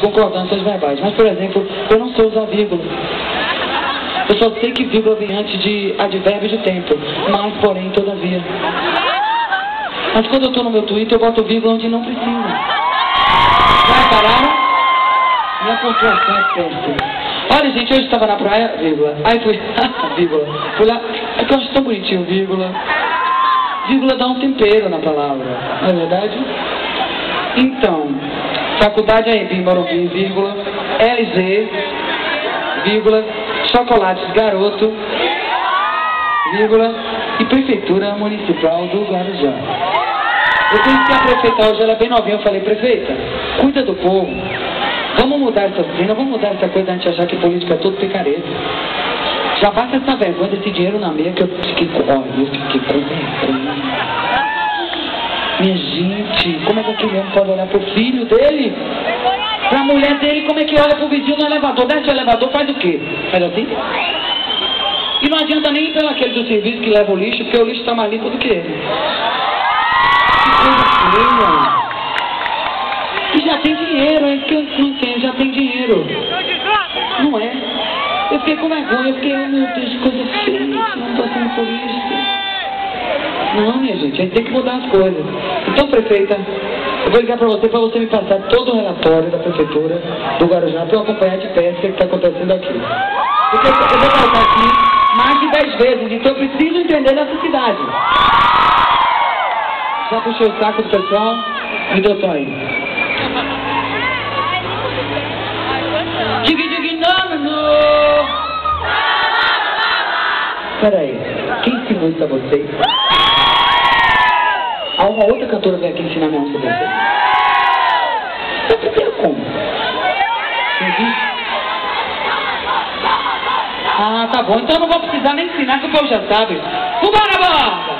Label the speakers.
Speaker 1: concordâncias verbais. Mas, por exemplo, eu não sei usar vírgula. Eu só sei que vírgula vem antes de advérbio de tempo. Mas, porém, todavia. Mas quando eu estou no meu Twitter, eu boto vírgula onde não precisa. Já repararam? Minha pontuação é péssima. Olha, gente, hoje estava na praia, vírgula. Aí fui, vírgula. Fui lá, é que eu acho tão bonitinho, vírgula. Vírgula dá um tempero na palavra, não é verdade? Então, faculdade AEB Morumbi, vírgula. LZ, vírgula. Chocolates Garoto, vírgula. E Prefeitura Municipal do Guarujá. Eu conheci a prefeita hoje, ela é bem novinha, eu falei, prefeita, cuida do povo. Vamos mudar essa cena, vamos mudar essa coisa da gente achar que política é tudo picareta. Já basta essa vergonha desse dinheiro na meia que eu fiquei com vergonha. Minha gente, como é que aquele homem pode olhar pro filho dele? Pra mulher dele, como é que olha pro vizinho no elevador? Desce o elevador, faz o quê? Faz assim? E não adianta nem ir pelo aquele do serviço que leva o lixo, porque o lixo tá mais limpo do que ele. Que coisa feia. E já tem dinheiro, é isso que eu não entendo, já tem dinheiro. Não é? Eu fiquei com vergonha, eu fiquei, oh, meu Deus, que coisa feia, não tô passando por isso. Não, minha gente, a gente tem que mudar as coisas. Então, prefeita, eu vou ligar para você me passar todo o relatório da prefeitura do Guarujá para eu acompanhar de perto o que está acontecendo aqui. Porque eu vou voltar aqui mais de 10 vezes, então eu preciso entender dessa cidade. Já puxei o saco do pessoal? Me deu tom aí. Peraí, quem ensinou isso a vocês? Há uma outra cantora que vem aqui ensinar minha música pra vocês. Você aprendeu como? Entendi? Ah, tá bom, então eu não vou precisar nem ensinar que o povo já sabe. Vambora, bora!